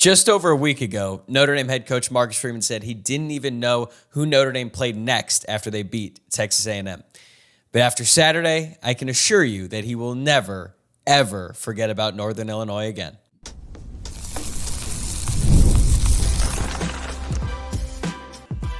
Just over a week ago, Notre Dame head coach Marcus Freeman said he didn't even know who Notre Dame played next after they beat Texas A&M. But after Saturday, I can assure you that he will never, ever forget about Northern Illinois again.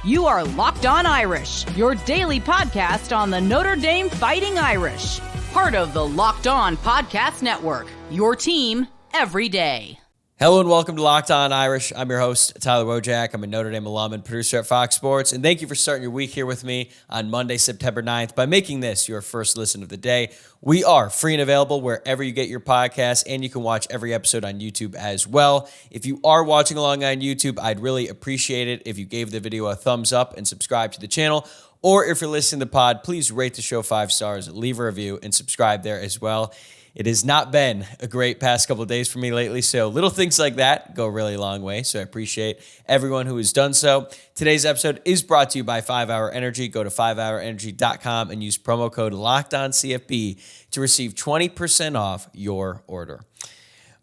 You are Locked On Irish, your daily podcast on the Notre Dame Fighting Irish. Part of the Locked On Podcast Network, your team every day. Hello and welcome to Locked On Irish. I'm your host, Tyler Wojciak. I'm a Notre Dame alum and producer at Fox Sports. And thank you for starting your week here with me on Monday, September 9th by making this your first listen of the day. We are free and available wherever you get your podcasts, and you can watch every episode on YouTube as well. If you are watching along on YouTube, I'd really appreciate it if you gave the video a thumbs up and subscribe to the channel. Or if you're listening to the pod, please rate the show 5 stars, leave a review, and subscribe there as well. It has not been a great past couple of days for me lately, so little things like that go a really long way, so I appreciate everyone who has done so. Today's episode is brought to you by 5-Hour Energy. Go to 5hourenergy.com and use promo code LOCKEDONCFB to receive 20% off your order.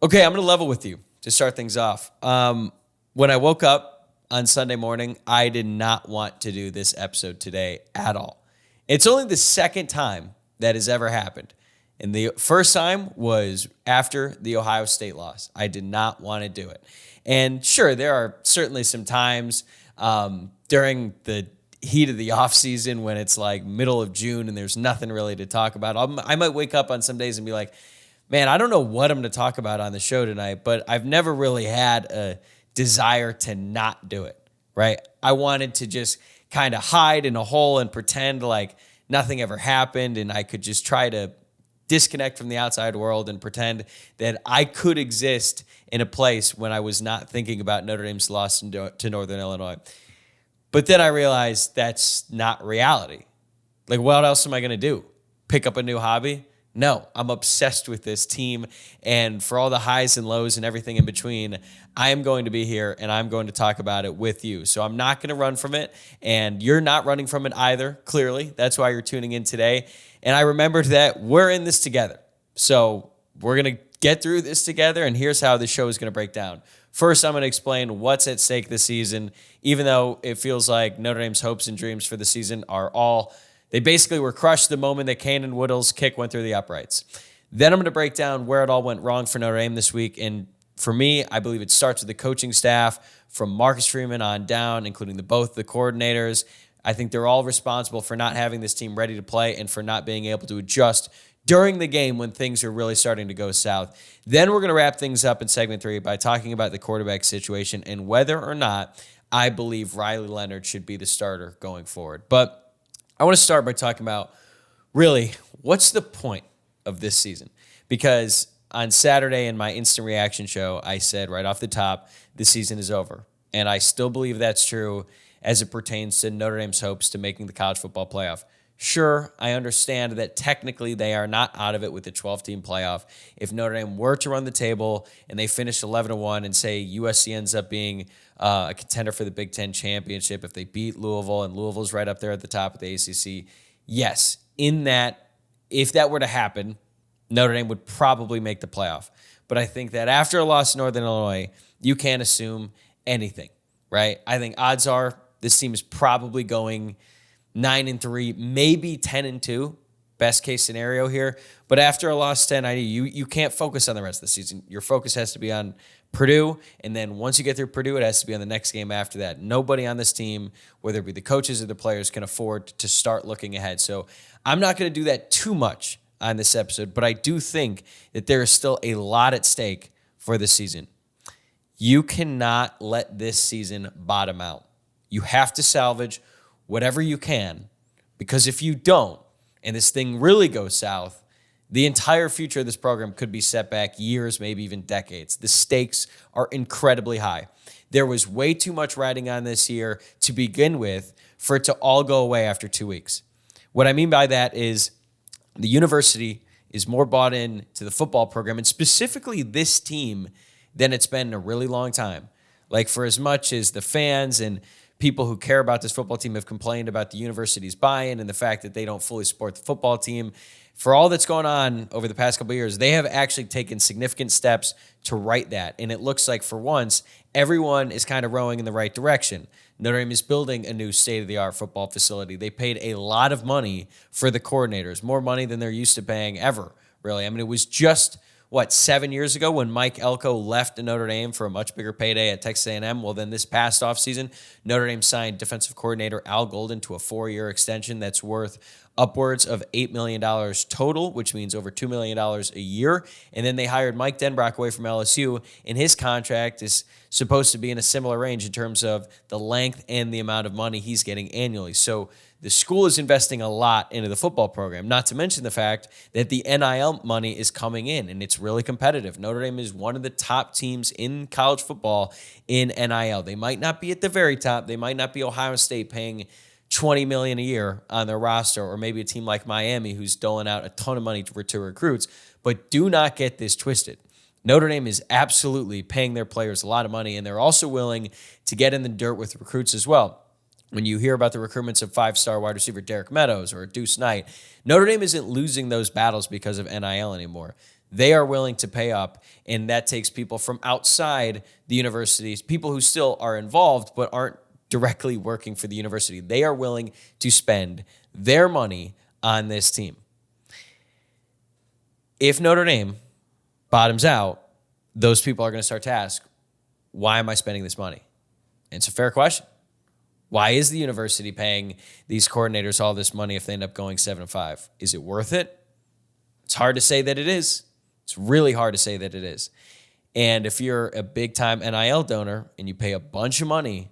Okay, I'm going to level with you to start things off. When I woke up on Sunday morning, I did not want to do this episode today at all. It's only the second time that has ever happened. And the first time was after the Ohio State loss. I did not want to do it. And sure, there are certainly some times during the heat of the offseason when it's like middle of June and there's nothing really to talk about. I might wake up on some days and be like, man, I don't know what I'm going to talk about on the show tonight, but I've never really had a desire to not do it, right? I wanted to just kind of hide in a hole and pretend like nothing ever happened and I could just try to disconnect from the outside world and pretend that I could exist in a place when I was not thinking about Notre Dame's loss to Northern Illinois. But then I realized that's not reality. Like, what else am I going to do? Pick up a new hobby? No, I'm obsessed with this team. And for all the highs and lows and everything in between, I am going to be here and I'm going to talk about it with you. So I'm not going to run from it. And you're not running from it either, clearly. That's why you're tuning in today. And I remembered that we're in this together. So we're going to get through this together. And here's how the show is going to break down. First, I'm going to explain what's at stake this season, even though it feels like Notre Dame's hopes and dreams for the season they basically were crushed the moment that Cannon Whittle's kick went through the uprights. Then I'm going to break down where it all went wrong for Notre Dame this week. And for me, I believe it starts with the coaching staff from Marcus Freeman on down, including both the coordinators. I think they're all responsible for not having this team ready to play and for not being able to adjust during the game when things are really starting to go south. Then we're going to wrap things up in segment 3 by talking about the quarterback situation and whether or not I believe Riley Leonard should be the starter going forward. But I want to start by talking about, really, what's the point of this season? Because on Saturday in my instant reaction show, I said right off the top, the season is over. And I still believe that's true as it pertains to Notre Dame's hopes to making the college football playoff. Sure, I understand that technically they are not out of it with the 12-team playoff. If Notre Dame were to run the table and they finished 11-1 and say USC ends up being a contender for the Big Ten championship, if they beat Louisville and Louisville's right up there at the top of the ACC, yes, if that were to happen, Notre Dame would probably make the playoff. But I think that after a loss to Northern Illinois, you can't assume anything, right? I think odds are this team is probably going 9-3, maybe 10-2, best case scenario here. But after a loss to NIU, you can't focus on the rest of the season. Your focus has to be on Purdue, and then once you get through Purdue, it has to be on the next game after that. Nobody on this team, whether it be the coaches or the players, can afford to start looking ahead. So I'm not going to do that too much on this episode, but I do think that there is still a lot at stake for this season. You cannot let this season bottom out. You have to salvage whatever you can, because if you don't, and this thing really goes south, the entire future of this program could be set back years, maybe even decades. The stakes are incredibly high. There was way too much riding on this year to begin with for it to all go away after 2 weeks. What I mean by that is the university is more bought in to the football program, and specifically this team, than it's been in a really long time. Like, for as much as the fans and people who care about this football team have complained about the university's buy-in and the fact that they don't fully support the football team, for all that's going on over the past couple of years, they have actually taken significant steps to right that. And it looks like for once, everyone is kind of rowing in the right direction. Notre Dame is building a new state-of-the-art football facility. They paid a lot of money for the coordinators, more money than they're used to paying ever, really. I mean, it was just, 7 years ago when Mike Elko left Notre Dame for a much bigger payday at Texas A&M? Well, then this past offseason, Notre Dame signed defensive coordinator Al Golden to a 4-year extension that's worth upwards of $8 million total, which means over $2 million a year. And then they hired Mike Denbrock away from LSU, and his contract is supposed to be in a similar range in terms of the length and the amount of money he's getting annually. So the school is investing a lot into the football program, not to mention the fact that the NIL money is coming in, and it's really competitive. Notre Dame is one of the top teams in college football in NIL. They might not be at the very top. They might not be Ohio State paying $20 million a year on their roster, or maybe a team like Miami who's doling out a ton of money to recruits. But do not get this twisted. Notre Dame is absolutely paying their players a lot of money, and they're also willing to get in the dirt with recruits as well. When you hear about the recruitments of 5-star wide receiver Derek Meadows or Deuce Knight, Notre Dame isn't losing those battles because of NIL anymore. They are willing to pay up, and that takes people from outside the universities, people who still are involved but aren't directly working for the university. They are willing to spend their money on this team. If Notre Dame bottoms out, those people are going to start to ask, why am I spending this money? And it's a fair question. Why is the university paying these coordinators all this money if they end up going 7-5? Is it worth it? It's hard to say that it is. It's really hard to say that it is. And if you're a big-time NIL donor and you pay a bunch of money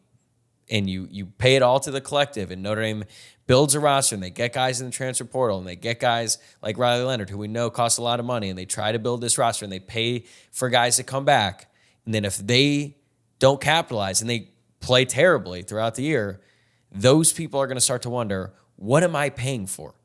and you pay it all to the collective, and Notre Dame builds a roster and they get guys in the transfer portal and they get guys like Riley Leonard, who we know costs a lot of money, and they try to build this roster and they pay for guys to come back. And then if they don't capitalize and they play terribly throughout the year, those people are going to start to wonder, what am I paying for?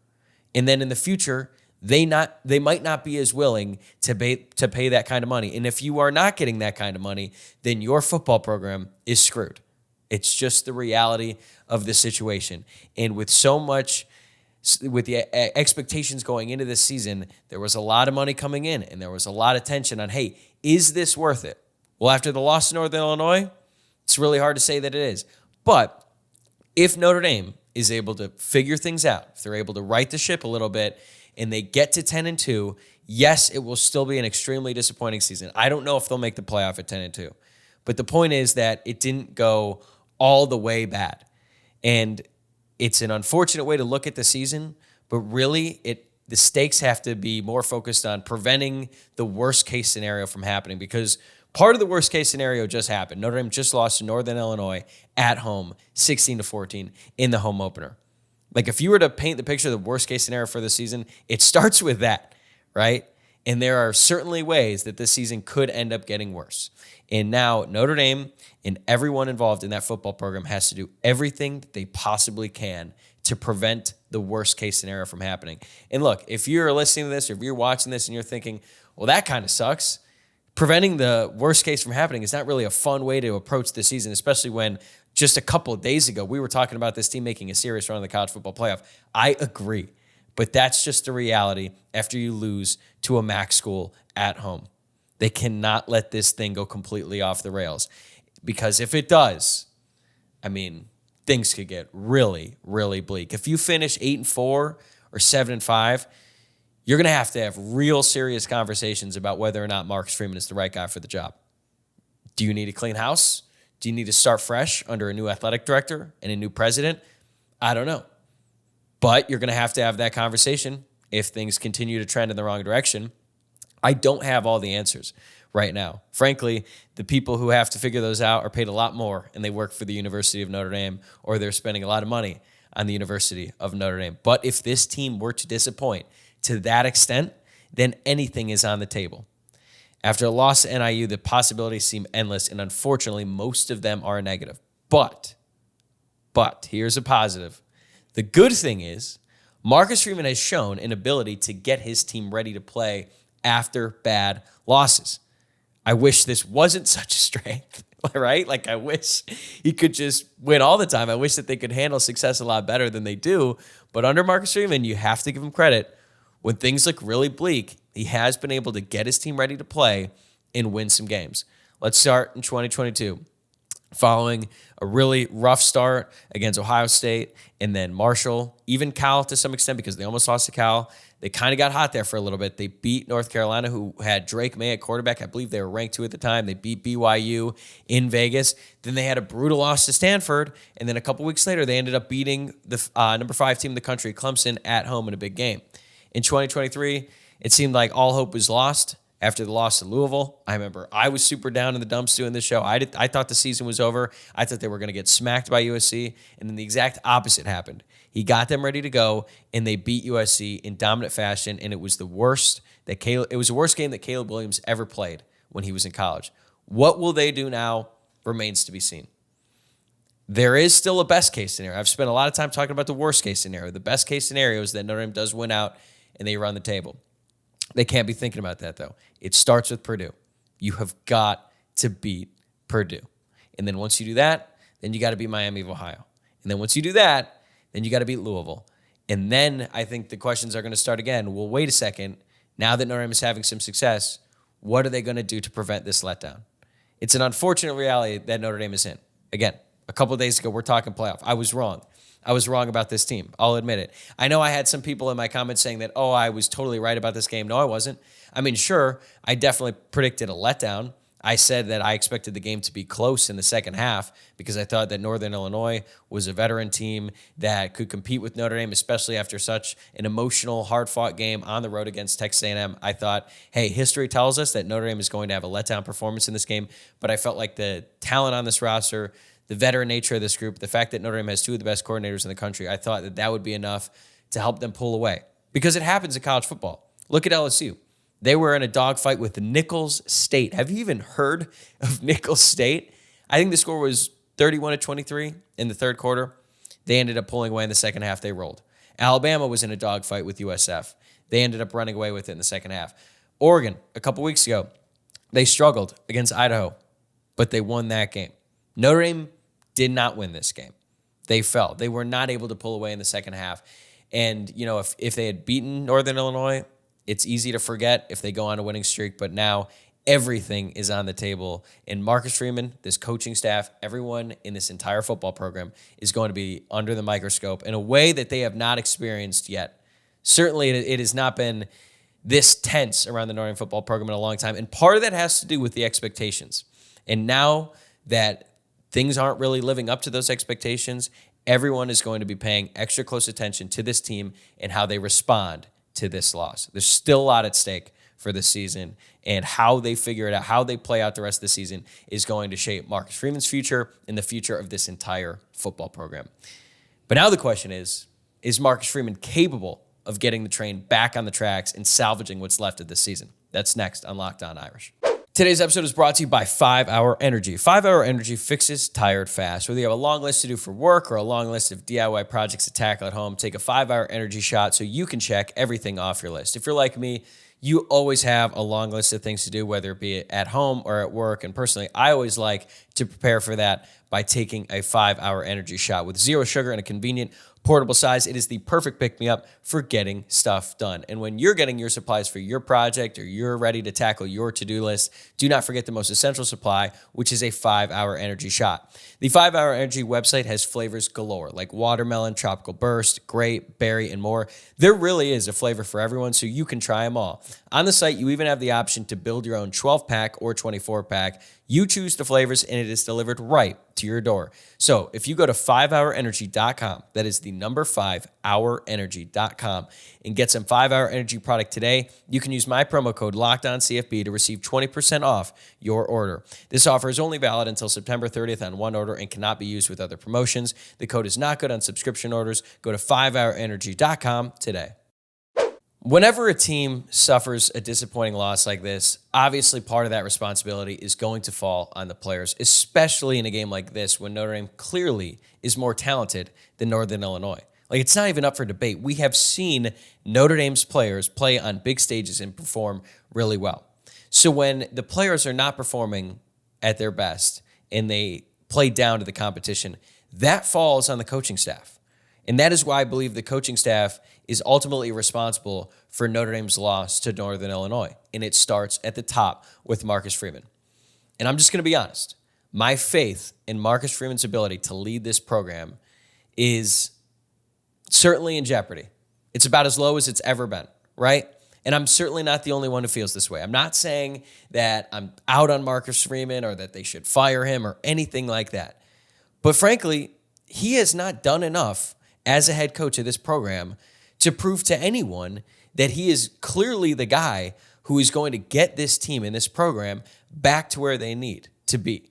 And then in the future, they might not be as willing to pay that kind of money. And if you are not getting that kind of money, then your football program is screwed. It's just the reality of the situation. And with the expectations going into this season, there was a lot of money coming in, and there was a lot of tension on, hey, is this worth it? Well, after the loss to Northern Illinois, it's really hard to say that it is. But if Notre Dame is able to figure things out, if they're able to right the ship a little bit, and they get to 10-2, yes, it will still be an extremely disappointing season. I don't know if they'll make the playoff at 10-2. But the point is that it didn't go all the way bad. And it's an unfortunate way to look at the season, but really the stakes have to be more focused on preventing the worst case scenario from happening, because part of the worst case scenario just happened. Notre Dame just lost to Northern Illinois at home, 16-14 in the home opener. Like, if you were to paint the picture of the worst case scenario for the season, it starts with that, right? And there are certainly ways that this season could end up getting worse. And now Notre Dame and everyone involved in that football program has to do everything that they possibly can to prevent the worst case scenario from happening. And look, if you're listening to this, or if you're watching this and you're thinking, well, that kind of sucks, preventing the worst case from happening is not really a fun way to approach the season, especially when just a couple of days ago we were talking about this team making a serious run in the college football playoff. I agree, but that's just the reality after you lose to a MAC school at home. They cannot let this thing go completely off the rails, because if it does, I mean, things could get really, really bleak. If you finish 8-4 or 7-5, you're going to have real serious conversations about whether or not Marcus Freeman is the right guy for the job. Do you need a clean house? Do you need to start fresh under a new athletic director and a new president? I don't know. But you're going to have that conversation if things continue to trend in the wrong direction. I don't have all the answers right now. Frankly, the people who have to figure those out are paid a lot more, and they work for the University of Notre Dame, or they're spending a lot of money on the University of Notre Dame. But if this team were to disappoint to that extent, then anything is on the table. After a loss to NIU, the possibilities seem endless, and unfortunately, most of them are negative. But here's a positive. The good thing is, Marcus Freeman has shown an ability to get his team ready to play after bad losses. I wish this wasn't such a strength, right? Like, I wish he could just win all the time. I wish that they could handle success a lot better than they do. But under Marcus Freeman, you have to give him credit. when things look really bleak, he has been able to get his team ready to play and win some games. Let's start in 2022. Following a really rough start against Ohio State and then Marshall, even Cal to some extent because they almost lost to Cal. They kind of got hot there for a little bit. They beat North Carolina, who had Drake May at quarterback. I believe they were ranked 2 at the time. They beat BYU in Vegas. Then they had a brutal loss to Stanford. And then a couple weeks later, they ended up beating the number 5 team in the country, Clemson, at home in a big game. In 2023, it seemed like all hope was lost after the loss to Louisville. I remember I was super down in the dumps doing this show. I thought the season was over. I thought they were going to get smacked by USC. And then the exact opposite happened. He got them ready to go, and they beat USC in dominant fashion, and it was the worst game that Caleb Williams ever played when he was in college. What will they do now remains to be seen. There is still a best case scenario. I've spent a lot of time talking about the worst case scenario. The best case scenario is that Notre Dame does win out and they run the table. They can't be thinking about that, though. It starts with Purdue. You have got to beat Purdue. And then once you do that, then you got to beat Miami of Ohio. And then once you do that, then you got to beat Louisville. And then I think the questions are going to start again. Well, wait a second. Now that Notre Dame is having some success, what are they going to do to prevent this letdown? It's an unfortunate reality that Notre Dame is in. Again, a couple of days ago, we're talking playoff. I was wrong. I was wrong about this team. I'll admit it. I know I had some people in my comments saying that, I was totally right about this game. No, I wasn't. I mean, sure, I definitely predicted a letdown. I said that I expected the game to be close in the second half because I thought that Northern Illinois was a veteran team that could compete with Notre Dame, especially after such an emotional, hard-fought game on the road against Texas A&M. I thought, hey, history tells us that Notre Dame is going to have a letdown performance in this game, but I felt like the talent on this roster, the veteran nature of this group, the fact that Notre Dame has 2 of the best coordinators in the country, I thought that would be enough to help them pull away because it happens in college football. Look at LSU. They were in a dogfight with Nicholls State. Have you even heard of Nicholls State? I think the score was 31-23 in the third quarter. They ended up pulling away in the second half. They rolled. Alabama was in a dogfight with USF. They ended up running away with it in the second half. Oregon, a couple weeks ago, they struggled against Idaho, but they won that game. Notre Dame did not win this game. They fell. They were not able to pull away in the second half. And, if they had beaten Northern Illinois, it's easy to forget if they go on a winning streak, but now everything is on the table. And Marcus Freeman, this coaching staff, everyone in this entire football program is going to be under the microscope in a way that they have not experienced yet. Certainly, it has not been this tense around the Notre Dame football program in a long time. And part of that has to do with the expectations. And now that things aren't really living up to those expectations, everyone is going to be paying extra close attention to this team and how they respond to this loss. There's still a lot at stake for this season, and how they figure it out, how they play out the rest of the season is going to shape Marcus Freeman's future and the future of this entire football program. But now the question is Marcus Freeman capable of getting the train back on the tracks and salvaging what's left of this season? That's next on Locked On Irish. Today's episode is brought to you by 5 Hour Energy. 5 Hour Energy fixes tired fast. Whether you have a long list to do for work or a long list of DIY projects to tackle at home, take a 5 Hour Energy shot so you can check everything off your list. If you're like me, you always have a long list of things to do, whether it be at home or at work. And personally, I always like to prepare for that by taking a 5 Hour Energy shot. With 0 sugar and a convenient portable size, it is the perfect pick-me-up for getting stuff done. And when you're getting your supplies for your project or you're ready to tackle your to-do list, do not forget the most essential supply, which is a 5 Hour Energy shot. The 5 Hour Energy website has flavors galore, like watermelon, tropical burst, grape, berry, and more. There really is a flavor for everyone, so you can try them all. On the site, you even have the option to build your own 12-pack or 24-pack. You choose the flavors, and it is delivered right to your door. So if you go to 5hourenergy.com, that is the number 5hourenergy.com, and get some 5 Hour Energy product today, you can use my promo code LOCKEDONCFB to receive 20% off your order. This offer is only valid until September 30th on one order and cannot be used with other promotions. The code is not good on subscription orders. Go to 5hourenergy.com today. Whenever a team suffers a disappointing loss like this, obviously part of that responsibility is going to fall on the players, especially in a game like this when Notre Dame clearly is more talented than Northern Illinois. Like, it's not even up for debate. We have seen Notre Dame's players play on big stages and perform really well. So when the players are not performing at their best and they play down to the competition, that falls on the coaching staff. And that is why I believe the coaching staff is ultimately responsible for Notre Dame's loss to Northern Illinois. And it starts at the top with Marcus Freeman. And I'm just going to be honest. My faith in Marcus Freeman's ability to lead this program is certainly in jeopardy. It's about as low as it's ever been, right? And I'm certainly not the only one who feels this way. I'm not saying that I'm out on Marcus Freeman or that they should fire him or anything like that. But frankly, he has not done enough as a head coach of this program to prove to anyone that he is clearly the guy who is going to get this team and this program back to where they need to be.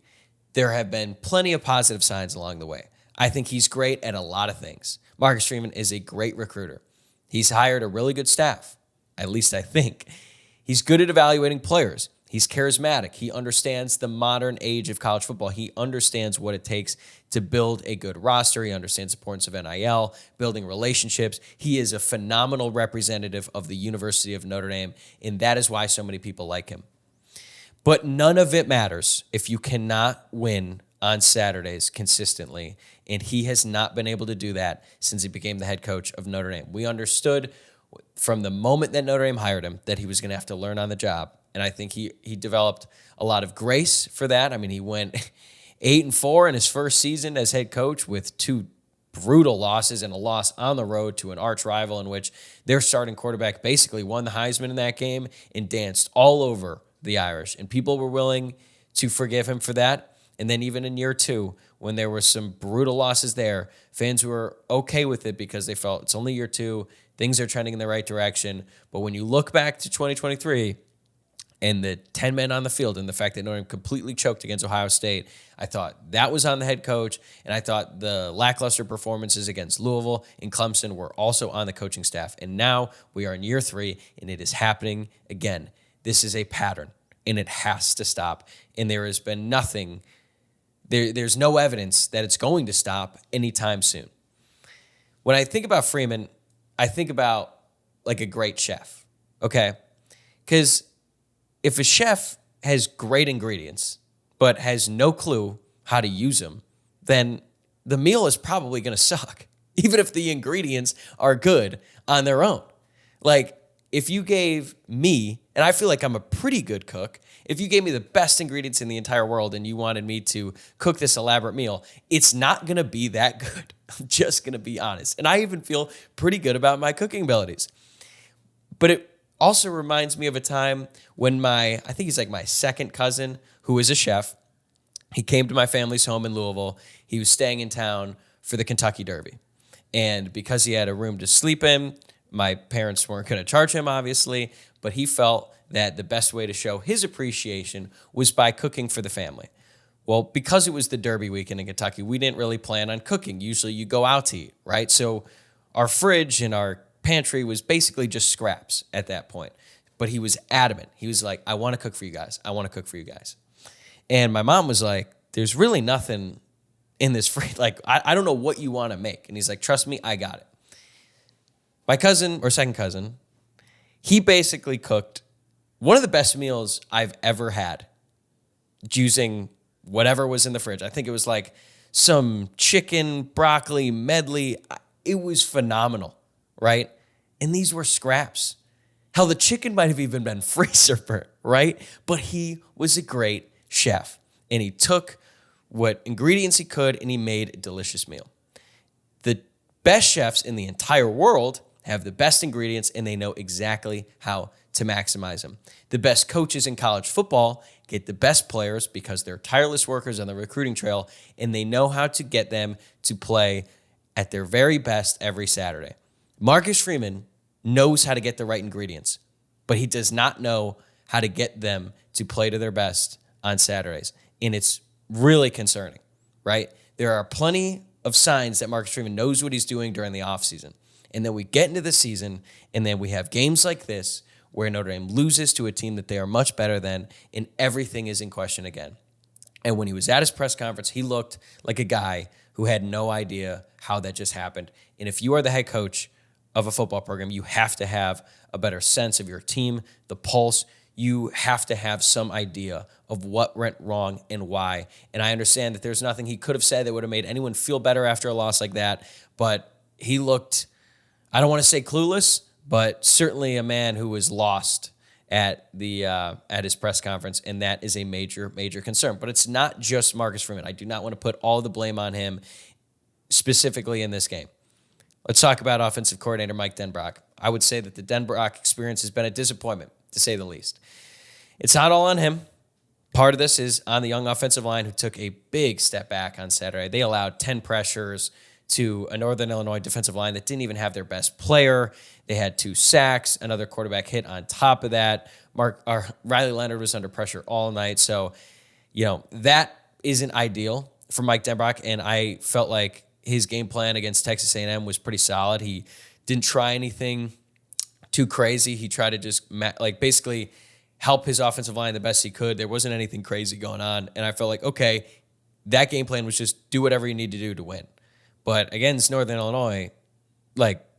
There have been plenty of positive signs along the way. I think he's great at a lot of things. Marcus Freeman is a great recruiter. He's hired a really good staff, at least I think. He's good at evaluating players. He's charismatic. He understands the modern age of college football. He understands what it takes to build a good roster. He understands the importance of NIL, building relationships. He is a phenomenal representative of the University of Notre Dame, and that is why so many people like him. But none of it matters if you cannot win on Saturdays consistently, and he has not been able to do that since he became the head coach of Notre Dame. We understood from the moment that Notre Dame hired him that he was going to have to learn on the job, and I think he developed a lot of grace for that. I mean, he went 8-4 in his first season as head coach with 2 brutal losses and a loss on the road to an arch rival in which their starting quarterback basically won the Heisman in that game and danced all over the Irish, and people were willing to forgive him for that. And then even in year 2, when there were some brutal losses there, fans were okay with it because they felt it's only year 2, things are trending in the right direction. But when you look back to 2023 and the 10 men on the field and the fact that Notre Dame completely choked against Ohio State, I thought that was on the head coach, and I thought the lackluster performances against Louisville and Clemson were also on the coaching staff. And now we are in year 3, and it is happening again. This is a pattern, and it has to stop. And there has been nothing, there's no evidence that it's going to stop anytime soon. When I think about Freeman, I think about like a great chef, okay? Because if a chef has great ingredients but has no clue how to use them, then the meal is probably going to suck, even if the ingredients are good on their own. Like, if you gave me, and I feel like I'm a pretty good cook, if you gave me the best ingredients in the entire world and you wanted me to cook this elaborate meal, it's not going to be that good. I'm just going to be honest. And I even feel pretty good about my cooking abilities. But it also reminds me of a time when I think he's like my second cousin, who is a chef, he came to my family's home in Louisville. He was staying in town for the Kentucky Derby. And because he had a room to sleep in, my parents weren't going to charge him, obviously, but he felt that the best way to show his appreciation was by cooking for the family. Well, because it was the Derby weekend in Kentucky, we didn't really plan on cooking. Usually you go out to eat, right? So our fridge and our pantry was basically just scraps at that point. But he was adamant. He was like, I want to cook for you guys. I want to cook for you guys. And my mom was like, there's really nothing in this fridge. Like, I don't know what you want to make. And he's like, trust me, I got it. My cousin, or second cousin, he basically cooked one of the best meals I've ever had using whatever was in the fridge. I think it was like some chicken, broccoli, medley. It was phenomenal, right? And these were scraps. Hell, the chicken might have even been freezer burnt, right? But he was a great chef, and he took what ingredients he could, and he made a delicious meal. The best chefs in the entire world have the best ingredients, and they know exactly how to maximize them. The best coaches in college football get the best players because they're tireless workers on the recruiting trail, and they know how to get them to play at their very best every Saturday. Marcus Freeman knows how to get the right ingredients, but he does not know how to get them to play to their best on Saturdays, and it's really concerning, right? There are plenty of signs that Marcus Freeman knows what he's doing during the offseason. And then we get into the season, and then we have games like this where Notre Dame loses to a team that they are much better than, and everything is in question again. And when he was at his press conference, he looked like a guy who had no idea how that just happened. And if you are the head coach of a football program, you have to have a better sense of your team, the pulse. You have to have some idea of what went wrong and why. And I understand that there's nothing he could have said that would have made anyone feel better after a loss like that, but he looked, I don't want to say clueless, but certainly a man who was lost at his press conference, and that is a major, major concern. But it's not just Marcus Freeman. I do not want to put all the blame on him specifically in this game. Let's talk about offensive coordinator Mike Denbrock. I would say that the Denbrock experience has been a disappointment, to say the least. It's not all on him. Part of this is on the young offensive line, who took a big step back on Saturday. They allowed 10 pressures to a Northern Illinois defensive line that didn't even have their best player. They had 2 sacks, another quarterback hit on top of that. Riley Leonard was under pressure all night. So, that isn't ideal for Mike Denbrock, and I felt like his game plan against Texas A&M was pretty solid. He didn't try anything too crazy. He tried to just basically help his offensive line the best he could. There wasn't anything crazy going on, and I felt like, okay, that game plan was just do whatever you need to do to win. But against Northern Illinois,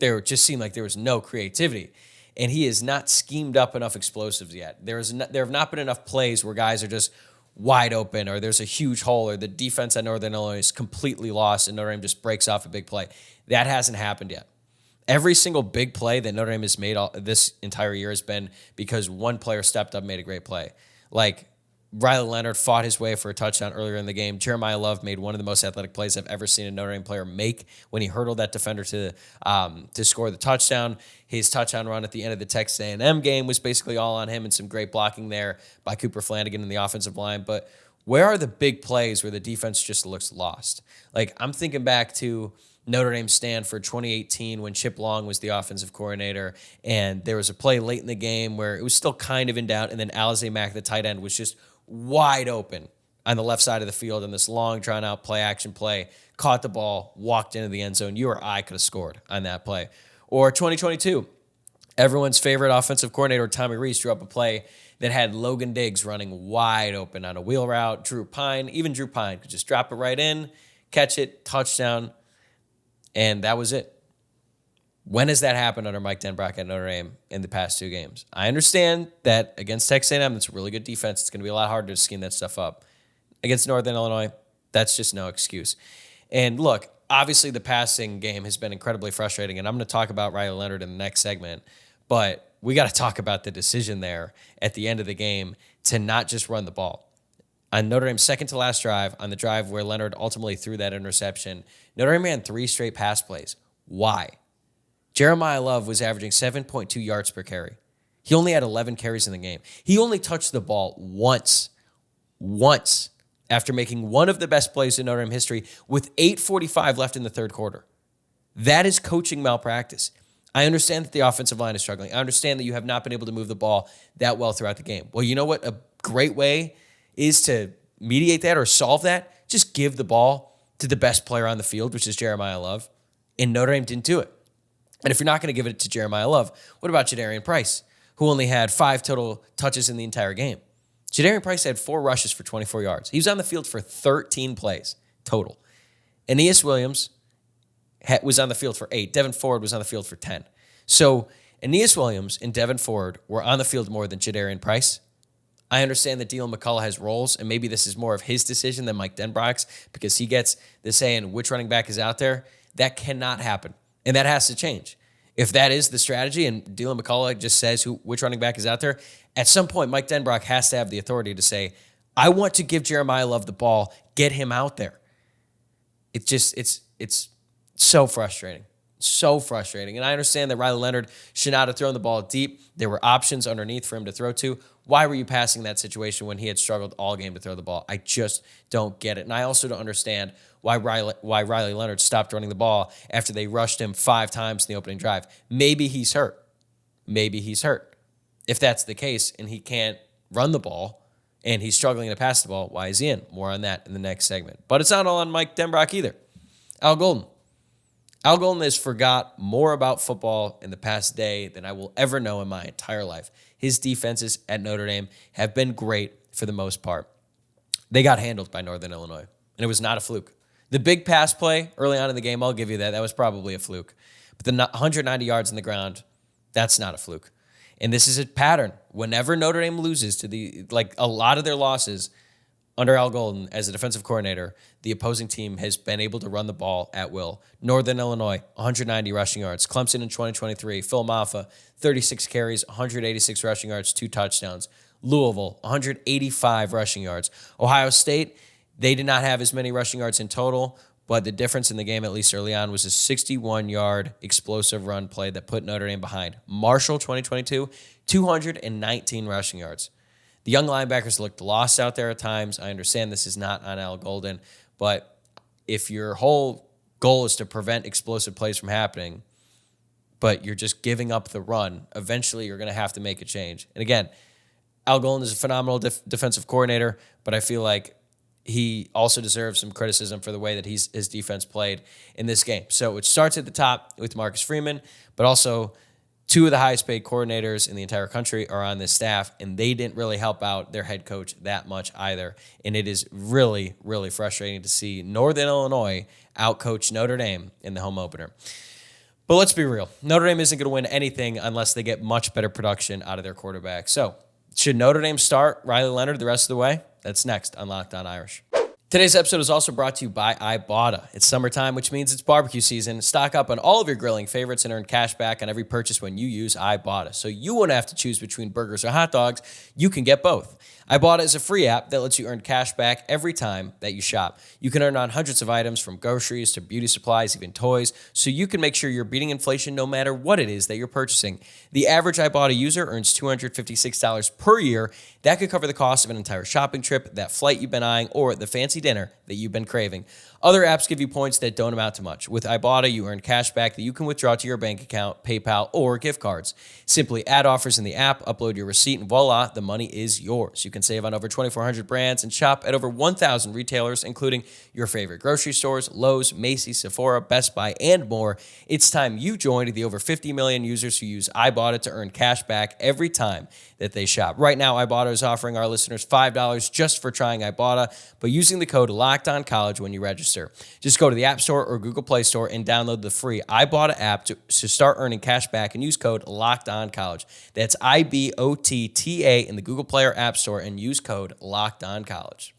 there just seemed like there was no creativity. And he has not schemed up enough explosives yet. There have not been enough plays where guys are just wide open, or there's a huge hole, or the defense at Northern Illinois is completely lost and Notre Dame just breaks off a big play. That hasn't happened yet. Every single big play that Notre Dame has made this entire year has been because one player stepped up and made a great play. Like Riley Leonard fought his way for a touchdown earlier in the game. Jeremiah Love made one of the most athletic plays I've ever seen a Notre Dame player make when he hurdled that defender to score the touchdown. His touchdown run at the end of the Texas A&M game was basically all on him, and some great blocking there by Cooper Flanagan in the offensive line. But where are the big plays where the defense just looks lost? I'm thinking back to Notre Dame Stanford 2018 when Chip Long was the offensive coordinator, and there was a play late in the game where it was still kind of in doubt, and then Alizé Mack, the tight end, was just wide open on the left side of the field in this long, drawn-out play-action play, caught the ball, walked into the end zone. You or I could have scored on that play. Or 2022, everyone's favorite offensive coordinator, Tommy Rees, drew up a play that had Logan Diggs running wide open on a wheel route. Drew Pine could just drop it right in, catch it, touchdown, and that was it. When has that happened under Mike Denbrock at Notre Dame in the past 2 games? I understand that against Texas A&M, that's a really good defense. It's going to be a lot harder to scheme that stuff up. Against Northern Illinois, that's just no excuse. And look, obviously the passing game has been incredibly frustrating, and I'm going to talk about Riley Leonard in the next segment, but we got to talk about the decision there at the end of the game to not just run the ball. On Notre Dame's second to last drive, on the drive where Leonard ultimately threw that interception, Notre Dame ran 3 straight pass plays. Why? Jeremiah Love was averaging 7.2 yards per carry. He only had 11 carries in the game. He only touched the ball once, after making one of the best plays in Notre Dame history with 8:45 left in the third quarter. That is coaching malpractice. I understand that the offensive line is struggling. I understand that you have not been able to move the ball that well throughout the game. Well, you know what a great way is to mediate that or solve that? Just give the ball to the best player on the field, which is Jeremiah Love, and Notre Dame didn't do it. And if you're not going to give it to Jeremiah Love, what about Jadarian Price, who only had 5 total touches in the entire game? Jadarian Price had 4 rushes for 24 yards. He was on the field for 13 plays total. Aeneas Williams was on the field for 8. Devin Ford was on the field for 10. So Aeneas Williams and Devin Ford were on the field more than Jadarian Price. I understand that Dylan McCullough has roles, and maybe this is more of his decision than Mike Denbrock's because he gets the say in which running back is out there. That cannot happen. And that has to change. If that is the strategy and Dylan McCullough just says which running back is out there, at some point Mike Denbrock has to have the authority to say, I want to give Jeremiah Love the ball, get him out there. It's so frustrating. So frustrating. And I understand that Riley Leonard should not have thrown the ball deep. There were options underneath for him to throw to. Why were you passing that situation when he had struggled all game to throw the ball? I just don't get it. And I also don't understand why Riley Leonard stopped running the ball after they rushed him 5 times in the opening drive. Maybe he's hurt. If that's the case and he can't run the ball and he's struggling to pass the ball, why is he in? More on that in the next segment. But it's not all on Mike Denbrock either. Al Golden has forgot more about football in the past day than I will ever know in my entire life. His defenses at Notre Dame have been great for the most part. They got handled by Northern Illinois, and it was not a fluke. The big pass play early on in the game, I'll give you that. That was probably a fluke. But the 190 yards in the ground, that's not a fluke. And this is a pattern. Whenever Notre Dame loses a lot of their losses under Al Golden as a defensive coordinator, the opposing team has been able to run the ball at will. Northern Illinois, 190 rushing yards. Clemson in 2023, Phil Maffa, 36 carries, 186 rushing yards, 2 touchdowns. Louisville, 185 rushing yards. Ohio State, they did not have as many rushing yards in total, but the difference in the game, at least early on, was a 61-yard explosive run play that put Notre Dame behind. Marshall, 2022, 219 rushing yards. The young linebackers looked lost out there at times. I understand this is not on Al Golden, but if your whole goal is to prevent explosive plays from happening, but you're just giving up the run, eventually you're going to have to make a change. And again, Al Golden is a phenomenal defensive coordinator, but I feel like he also deserves some criticism for the way that his defense played in this game. So it starts at the top with Marcus Freeman, but also two of the highest paid coordinators in the entire country are on this staff, and they didn't really help out their head coach that much either. And it is really, really frustrating to see Northern Illinois outcoach Notre Dame in the home opener. But let's be real. Notre Dame isn't going to win anything unless they get much better production out of their quarterback. So should Notre Dame start Riley Leonard the rest of the way? That's next on Locked On Irish. Today's episode is also brought to you by Ibotta. It's summertime, which means it's barbecue season. Stock up on all of your grilling favorites and earn cash back on every purchase when you use Ibotta. So you won't have to choose between burgers or hot dogs. You can get both. Ibotta is a free app that lets you earn cash back every time that you shop. You can earn on hundreds of items from groceries to beauty supplies, even toys, so you can make sure you're beating inflation no matter what it is that you're purchasing. The average Ibotta user earns $256 per year. That could cover the cost of an entire shopping trip, that flight you've been eyeing, or the fancy dinner that you've been craving. Other apps give you points that don't amount to much. With Ibotta, you earn cash back that you can withdraw to your bank account, PayPal, or gift cards. Simply add offers in the app, upload your receipt, and voila, the money is yours. You can save on over 2,400 brands and shop at over 1,000 retailers, including your favorite grocery stores, Lowe's, Macy's, Sephora, Best Buy, and more. It's time you joined the over 50 million users who use Ibotta to earn cash back every time that they shop. Right now, Ibotta is offering our listeners $5 just for trying Ibotta, but using the code LOCKEDONCOLLEGE when you register. Just go to the App Store or Google Play Store and download the free Ibotta app to start earning cash back and use code LOCKEDONCOLLEGE. That's IBOTTA in the Google Play or App Store and use code LOCKEDONCOLLEGE.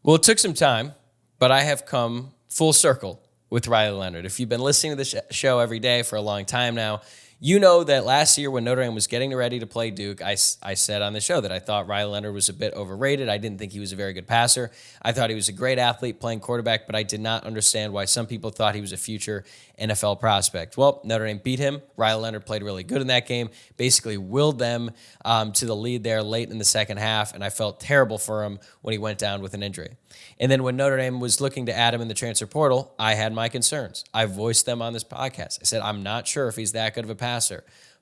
Well, it took some time, but I have come full circle with Riley Leonard. If you've been listening to this show every day for a long time now, you know that last year when Notre Dame was getting ready to play Duke, I said on the show that I thought Riley Leonard was a bit overrated. I didn't think he was a very good passer. I thought he was a great athlete playing quarterback, but I did not understand why some people thought he was a future NFL prospect. Well, Notre Dame beat him. Riley Leonard played really good in that game, basically willed them to the lead there late in the second half, and I felt terrible for him when he went down with an injury. And then when Notre Dame was looking to add him in the transfer portal, I had my concerns. I voiced them on this podcast. I said, I'm not sure if he's that good of a passer.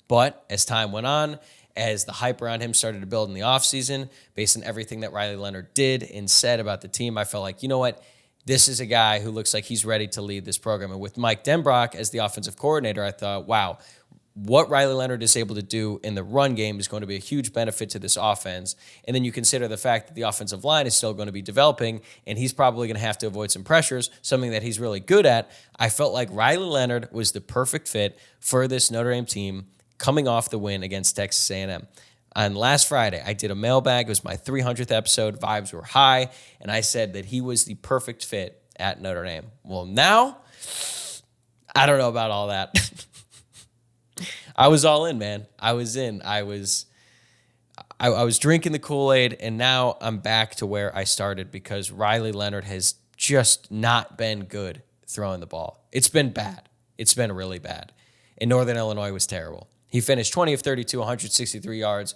But as time went on, as the hype around him started to build in the offseason, based on everything that Riley Leonard did and said about the team, I felt like, you know what? This is a guy who looks like he's ready to lead this program. And with Mike Denbrock as the offensive coordinator, I thought, wow, what Riley Leonard is able to do in the run game is going to be a huge benefit to this offense. And then you consider the fact that the offensive line is still going to be developing, and he's probably going to have to avoid some pressures, something that he's really good at. I felt like Riley Leonard was the perfect fit for this Notre Dame team coming off the win against Texas A&M. On last Friday, I did a mailbag. It was my 300th episode. Vibes were high, and I said that he was the perfect fit at Notre Dame. Well, now, I don't know about all that. I was all in, man. I was in. I was drinking the Kool-Aid, and now I'm back to where I started because Riley Leonard has just not been good throwing the ball. It's been bad. It's been really bad. And Northern Illinois was terrible. He finished 20 of 32, 163 yards,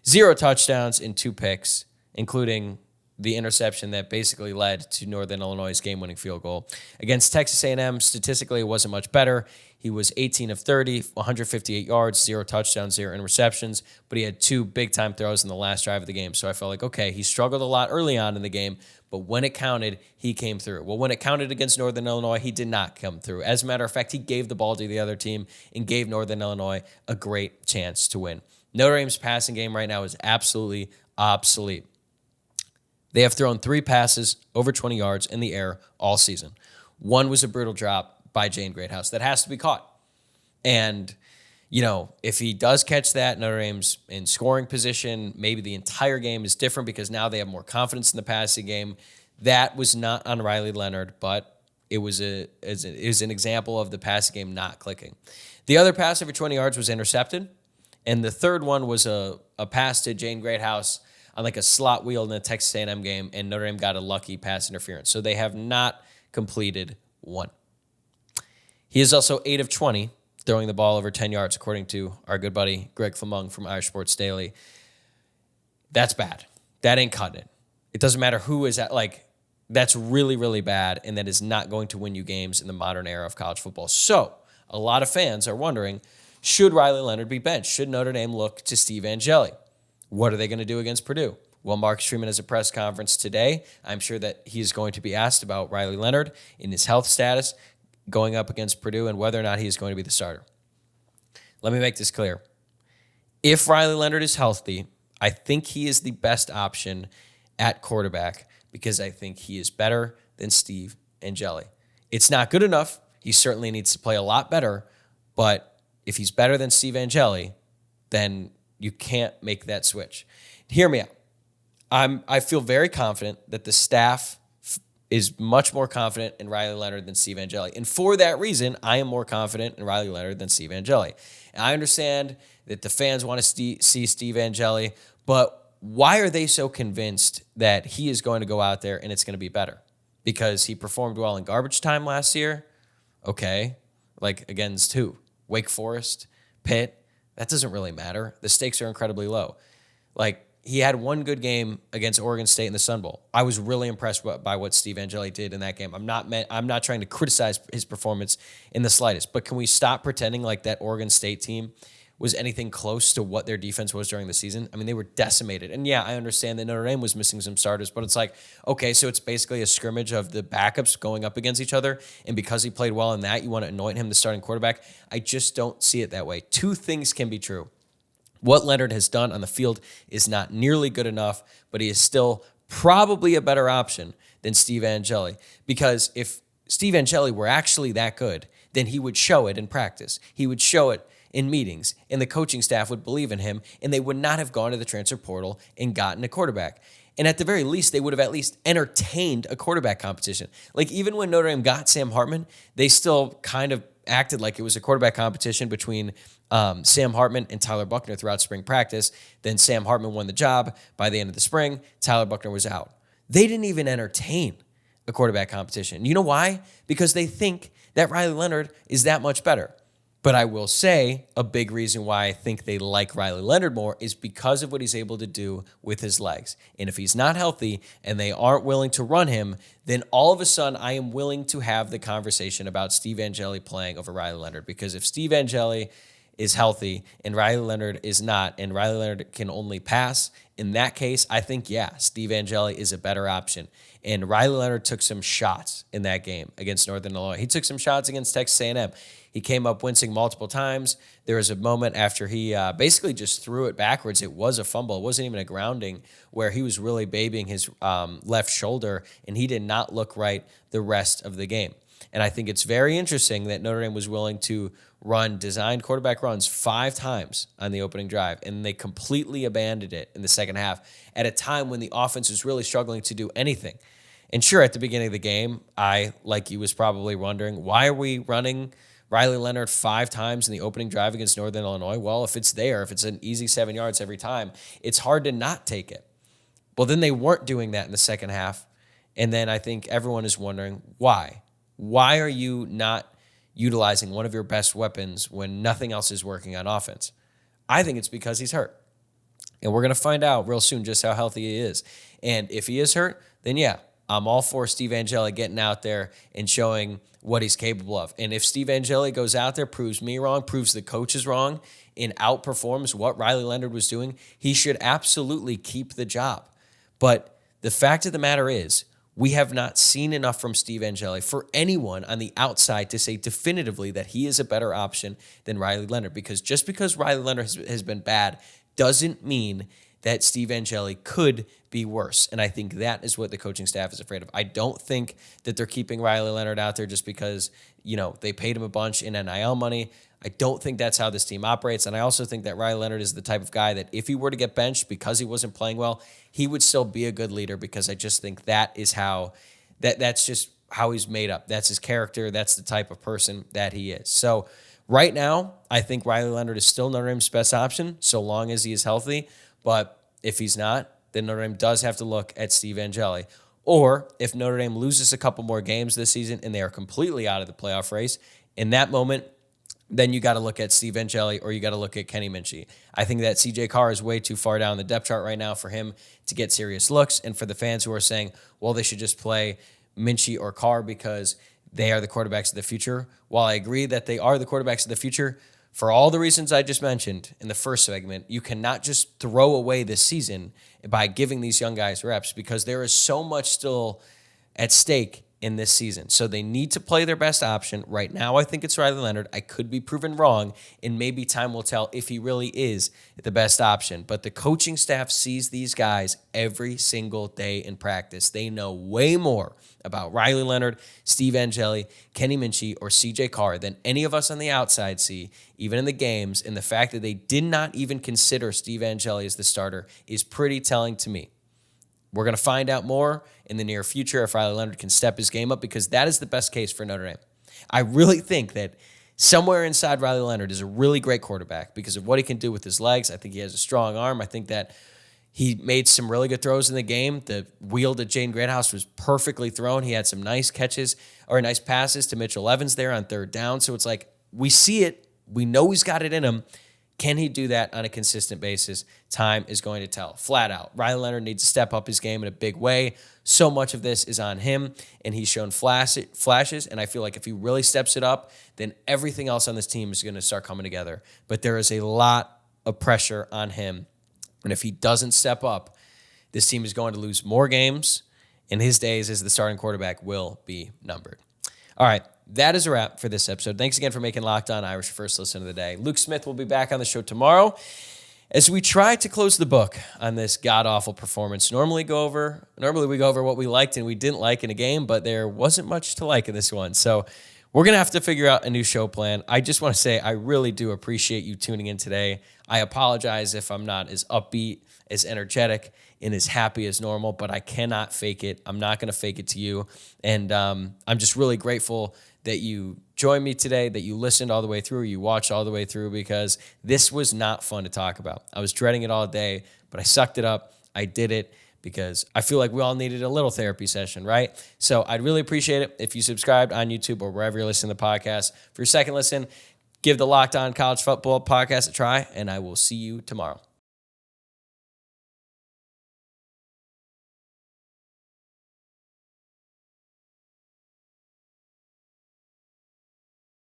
0 touchdowns, and 2 picks, including the interception that basically led to Northern Illinois' game-winning field goal. Against Texas A&M, statistically, it wasn't much better. He was 18 of 30, 158 yards, 0 touchdowns, 0 interceptions, but he had 2 big-time throws in the last drive of the game. So I felt like, okay, he struggled a lot early on in the game, but when it counted, he came through. Well, when it counted against Northern Illinois, he did not come through. As a matter of fact, he gave the ball to the other team and gave Northern Illinois a great chance to win. Notre Dame's passing game right now is absolutely obsolete. They have thrown 3 passes over 20 yards in the air all season. One was a brutal drop by Jane Greathouse that has to be caught. And if he does catch that, Notre Dame's in scoring position. Maybe the entire game is different because now they have more confidence in the passing game. That was not on Riley Leonard, but it was an example of the passing game not clicking. The other pass over 20 yards was intercepted, and the third one was a pass to Jane Greathouse on like a slot wheel in the Texas A&M game, and Notre Dame got a lucky pass interference. So they have not completed one. He is also 8 of 20 throwing the ball over 10 yards, according to our good buddy Greg Flamung from Irish Sports Daily. That's bad. That ain't cutting it. It doesn't matter who is at, that's really, really bad, and that is not going to win you games in the modern era of college football. So a lot of fans are wondering, should Riley Leonard be benched? Should Notre Dame look to Steve Angeli? What are they going to do against Purdue? Well, Marcus Freeman has a press conference today. I'm sure that he's going to be asked about Riley Leonard in his health status going up against Purdue and whether or not he is going to be the starter. Let me make this clear. If Riley Leonard is healthy, I think he is the best option at quarterback because I think he is better than Steve Angeli. It's not good enough. He certainly needs to play a lot better, but if he's better than Steve Angeli, then you can't make that switch. Hear me out. I feel very confident that the staff is much more confident in Riley Leonard than Steve Angeli. And for that reason, I am more confident in Riley Leonard than Steve Angeli. And I understand that the fans want to see Steve Angeli, but why are they so convinced that he is going to go out there and it's going to be better? Because he performed well in garbage time last year? Okay. Against who? Wake Forest? Pitt? That doesn't really matter. The stakes are incredibly low. He had one good game against Oregon State in the Sun Bowl. I was really impressed by what Steve Angeli did in that game. I'm not trying to criticize his performance in the slightest, but can we stop pretending like that Oregon State team was anything close to what their defense was during the season? I mean, they were decimated. And yeah, I understand that Notre Dame was missing some starters, but it's okay, so it's basically a scrimmage of the backups going up against each other, and because he played well in that, you want to anoint him the starting quarterback? I just don't see it that way. Two things can be true. What Leonard has done on the field is not nearly good enough, but he is still probably a better option than Steve Angeli. Because if Steve Angeli were actually that good, then he would show it in practice. He would show it in meetings, and the coaching staff would believe in him, and they would not have gone to the transfer portal and gotten a quarterback. And at the very least, they would have at least entertained a quarterback competition. Even when Notre Dame got Sam Hartman, they still kind of acted like it was a quarterback competition between Sam Hartman and Tyler Buchner throughout spring practice. Then Sam Hartman won the job. By the end of the spring, Tyler Buchner was out. They didn't even entertain a quarterback competition. You know why? Because they think that Riley Leonard is that much better. But I will say a big reason why I think they like Riley Leonard more is because of what he's able to do with his legs. And if he's not healthy and they aren't willing to run him, then all of a sudden I am willing to have the conversation about Steve Angeli playing over Riley Leonard. Because if Steve Angeli is healthy and Riley Leonard is not, and Riley Leonard can only pass, in that case, I think, Steve Angeli is a better option. And Riley Leonard took some shots in that game against Northern Illinois. He took some shots against Texas A&M. He came up wincing multiple times. There was a moment after he basically just threw it backwards. It was a fumble. It wasn't even a grounding, where he was really babying his left shoulder, and he did not look right the rest of the game. And I think it's very interesting that Notre Dame was willing to run designed quarterback runs 5 times on the opening drive, and they completely abandoned it in the second half at a time when the offense was really struggling to do anything. And sure, at the beginning of the game, I, like you, was probably wondering, why are we running Riley Leonard 5 times in the opening drive against Northern Illinois? Well, if it's there, if it's an easy 7 yards every time, it's hard to not take it. Well, then they weren't doing that in the second half, and then I think everyone is wondering, why? Why are you not utilizing one of your best weapons when nothing else is working on offense? I think it's because he's hurt. And we're going to find out real soon just how healthy he is. And if he is hurt, then I'm all for Steve Angeli getting out there and showing what he's capable of. And if Steve Angeli goes out there, proves me wrong, proves the coaches wrong, and outperforms what Riley Leonard was doing, he should absolutely keep the job. But the fact of the matter is, we have not seen enough from Steve Angeli for anyone on the outside to say definitively that he is a better option than Riley Leonard. Because just because Riley Leonard has been bad doesn't mean that Steve Angeli could be worse. And I think that is what the coaching staff is afraid of. I don't think that they're keeping Riley Leonard out there just because, they paid him a bunch in NIL money. I don't think that's how this team operates. And I also think that Riley Leonard is the type of guy that if he were to get benched because he wasn't playing well, he would still be a good leader, because I just think that is how that's just how he's made up. That's his character. That's the type of person that he is. So right now, I think Riley Leonard is still Notre Dame's best option so long as he is healthy. But if he's not, then Notre Dame does have to look at Steve Angeli. Or if Notre Dame loses a couple more games this season and they are completely out of the playoff race, in that moment, then you got to look at Steve Angeli or you got to look at Kenny Minchey. I think that CJ Carr is way too far down the depth chart right now for him to get serious looks. And for the fans who are saying, well, they should just play Minchey or Carr because they are the quarterbacks of the future. While I agree that they are the quarterbacks of the future, for all the reasons I just mentioned in the first segment, you cannot just throw away this season by giving these young guys reps, because there is so much still at stake in this season. So they need to play their best option. Right now, I think it's Riley Leonard. I could be proven wrong, and maybe time will tell if he really is the best option. But the coaching staff sees these guys every single day in practice. They know way more about Riley Leonard, Steve Angeli, Kenny Minchey, or CJ Carr than any of us on the outside see, even in the games. And the fact that they did not even consider Steve Angeli as the starter is pretty telling to me. We're going to find out more in the near future if Riley Leonard can step his game up, because that is the best case for Notre Dame. I really think that somewhere inside Riley Leonard is a really great quarterback because of what he can do with his legs. I think he has a strong arm. I think that he made some really good throws in the game. The wheel to Jaden Greathouse was perfectly thrown. He had some nice catches or nice passes to Mitchell Evans there on third down. So it's like we see it. We know he's got it in him. Can he do that on a consistent basis? Time is going to tell, flat out. Riley Leonard needs to step up his game in a big way. So much of this is on him, and he's shown flashes, and I feel like if he really steps it up, then everything else on this team is going to start coming together. But there is a lot of pressure on him, and if he doesn't step up, this team is going to lose more games, and his days as the starting quarterback will be numbered. All right. That is a wrap for this episode. Thanks again for making Locked On Irish your first listen of the day. Luke Smith will be back on the show tomorrow as we try to close the book on this god-awful performance. Normally we go over what we liked and we didn't like in a game, but there wasn't much to like in this one. So we're going to have to figure out a new show plan. I just want to say I really do appreciate you tuning in today. I apologize if I'm not as upbeat, as energetic, and as happy as normal, but I cannot fake it. I'm not going to fake it to you. And I'm just really grateful that you joined me today, that you listened all the way through, you watched all the way through, because this was not fun to talk about. I was dreading it all day, but I sucked it up. I did it because I feel like we all needed a little therapy session, right? So I'd really appreciate it if you subscribed on YouTube or wherever you're listening to the podcast. For your second listen, give the Locked On College Football podcast a try, and I will see you tomorrow.